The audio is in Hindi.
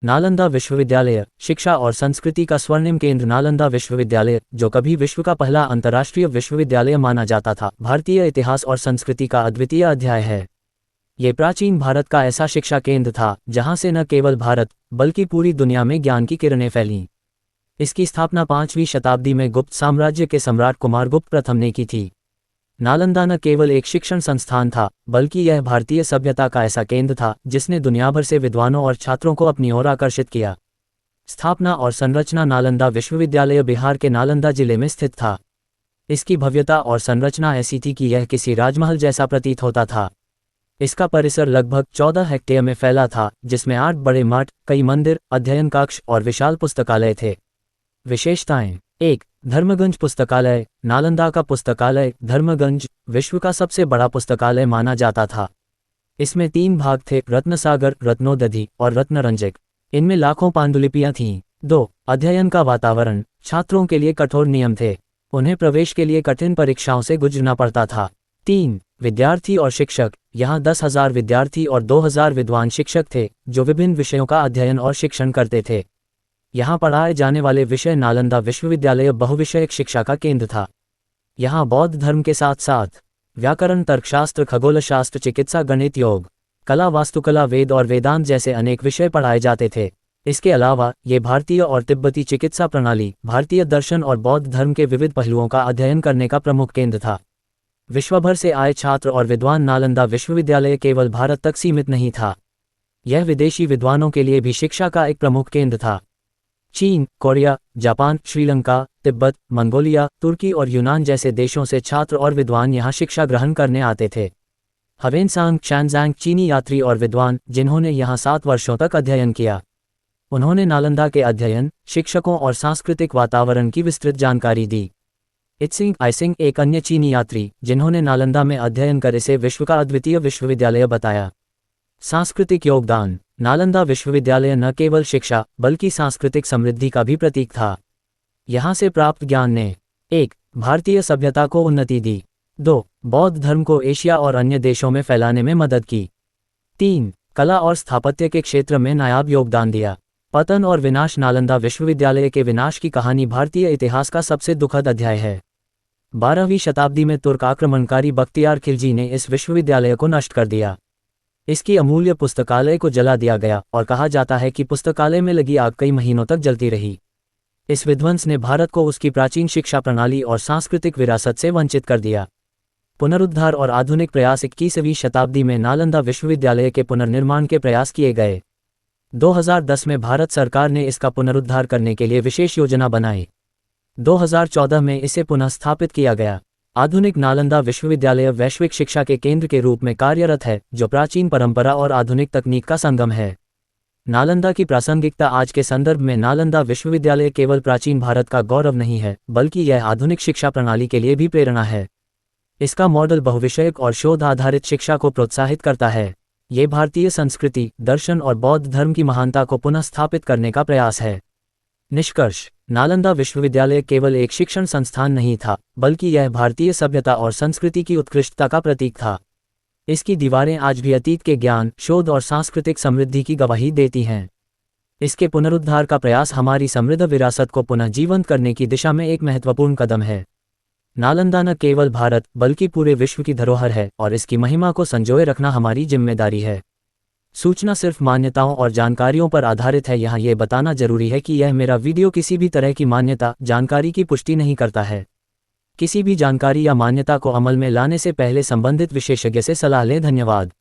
नालंदा विश्वविद्यालय शिक्षा और संस्कृति का स्वर्णिम केंद्र। नालंदा विश्वविद्यालय, जो कभी विश्व का पहला अंतर्राष्ट्रीय विश्वविद्यालय माना जाता था, भारतीय इतिहास और संस्कृति का अद्वितीय अध्याय है। ये प्राचीन भारत का ऐसा शिक्षा केंद्र था जहां से न केवल भारत बल्कि पूरी दुनिया में ज्ञान की किरणें फैलीं। इसकी स्थापना 5वीं शताब्दी में गुप्त साम्राज्य के सम्राट कुमारगुप्त प्रथम ने की थी। नालंदा न केवल एक शिक्षण संस्थान था, बल्कि यह भारतीय सभ्यता का ऐसा केंद्र था जिसने दुनिया भर से विद्वानों और छात्रों को अपनी ओर आकर्षित किया। स्थापना और संरचना। नालंदा विश्वविद्यालय बिहार के नालंदा जिले में स्थित था। इसकी भव्यता और संरचना ऐसी थी कि यह किसी राजमहल जैसा प्रतीत होता था। इसका परिसर लगभग 14 हेक्टेयर में फैला था, जिसमें 8 बड़े मठ, कई मंदिर, अध्ययन कक्ष और विशाल पुस्तकालय थे। विशेषताएं। 1. धर्मगंज पुस्तकालय। नालंदा का पुस्तकालय धर्मगंज विश्व का सबसे बड़ा पुस्तकालय माना जाता था। इसमें 3 भाग थे, रत्नसागर, रत्नोदधि और रत्नरंजक। इनमें लाखों पांडुलिपियां थीं। 2. अध्ययन का वातावरण। छात्रों के लिए कठोर नियम थे। उन्हें प्रवेश के लिए कठिन परीक्षाओं से गुजरना पड़ता था। 3. विद्यार्थी और शिक्षक। यहाँ 10,000 विद्यार्थी और 2,000 विद्वान शिक्षक थे, जो विभिन्न विषयों का अध्ययन और शिक्षण करते थे। यहाँ पढ़ाए जाने वाले विषय। नालंदा विश्वविद्यालय बहुविषयक शिक्षा का केंद्र था। यहाँ बौद्ध धर्म के साथ साथ व्याकरण, तर्कशास्त्र, खगोलशास्त्र, चिकित्सा, गणित, योग, कला, वास्तुकला, वेद और वेदांत जैसे अनेक विषय पढ़ाए जाते थे। इसके अलावा ये भारतीय और तिब्बती चिकित्सा प्रणाली, भारतीय दर्शन और बौद्ध धर्म के विविध पहलुओं का अध्ययन करने का प्रमुख केंद्र था। विश्वभर से आए छात्र और विद्वान। नालंदा विश्वविद्यालय केवल भारत तक सीमित नहीं था, यह विदेशी विद्वानों के लिए भी शिक्षा का एक प्रमुख केंद्र था। चीन, Korea, Japan, Sri Lanka, Tibet, Mongolia, तुर्की और यूनान जैसे देशों से छात्र और विद्वान यहाँ शिक्षा ग्रहण करने आते थे। ह्वेनसांग शानजांग चीनी यात्री और विद्वान, जिन्होंने यहाँ 7 वर्षों तक अध्ययन किया। उन्होंने नालंदा के अध्ययन, शिक्षकों और सांस्कृतिक वातावरण की विस्तृत जानकारी दी। इत्सिंग आइसिंग एक अन्य चीनी यात्री, जिन्होंने नालंदा में अध्ययन कर इसे विश्व का अद्वितीय विश्वविद्यालय बताया। सांस्कृतिक योगदान। नालंदा विश्वविद्यालय न केवल शिक्षा बल्कि सांस्कृतिक समृद्धि का भी प्रतीक था। यहाँ से प्राप्त ज्ञान ने 1. भारतीय सभ्यता को उन्नति दी। 2. बौद्ध धर्म को एशिया और अन्य देशों में फैलाने में मदद की। 3. कला और स्थापत्य के क्षेत्र में नायाब योगदान दिया। पतन और विनाश। नालंदा विश्वविद्यालय के विनाश की कहानी भारतीय इतिहास का सबसे दुखद अध्याय है। 12वीं शताब्दी में तुर्क आक्रमणकारी बख्तियार खिलजी ने इस विश्वविद्यालय को नष्ट कर दिया। इसकी अमूल्य पुस्तकालय को जला दिया गया और कहा जाता है कि पुस्तकालय में लगी आग कई महीनों तक जलती रही। इस विध्वंस ने भारत को उसकी प्राचीन शिक्षा प्रणाली और सांस्कृतिक विरासत से वंचित कर दिया। पुनरुद्धार और आधुनिक प्रयास। 21वीं शताब्दी में नालंदा विश्वविद्यालय के पुनर्निर्माण के प्रयास किए गए। 2010 में भारत सरकार ने इसका पुनरुद्धार करने के लिए विशेष योजना बनाई। 2014 में इसे पुनः स्थापित किया गया। आधुनिक नालंदा विश्वविद्यालय वैश्विक शिक्षा के केंद्र के रूप में कार्यरत है, जो प्राचीन परंपरा और आधुनिक तकनीक का संगम है। नालंदा की प्रासंगिकता। आज के संदर्भ में नालंदा विश्वविद्यालय केवल प्राचीन भारत का गौरव नहीं है, बल्कि यह आधुनिक शिक्षा प्रणाली के लिए भी प्रेरणा है। इसका मॉडल बहुविषयक और शोध आधारित शिक्षा को प्रोत्साहित करता है। ये भारतीय संस्कृति, दर्शन और बौद्ध धर्म की महानता को पुनः स्थापित करने का प्रयास है। निष्कर्ष। नालंदा विश्वविद्यालय केवल एक शिक्षण संस्थान नहीं था, बल्कि यह भारतीय सभ्यता और संस्कृति की उत्कृष्टता का प्रतीक था। इसकी दीवारें आज भी अतीत के ज्ञान, शोध और सांस्कृतिक समृद्धि की गवाही देती हैं। इसके पुनरुद्धार का प्रयास हमारी समृद्ध विरासत को पुनः जीवंत करने की दिशा में एक महत्वपूर्ण कदम है। नालंदा न केवल भारत बल्कि पूरे विश्व की धरोहर है और इसकी महिमा को संजोए रखना हमारी जिम्मेदारी है। सूचना सिर्फ मान्यताओं और जानकारियों पर आधारित है। यहाँ ये बताना जरूरी है कि यह मेरा वीडियो किसी भी तरह की मान्यता, जानकारी की पुष्टि नहीं करता है। किसी भी जानकारी या मान्यता को अमल में लाने से पहले संबंधित विशेषज्ञ से सलाह लें। धन्यवाद।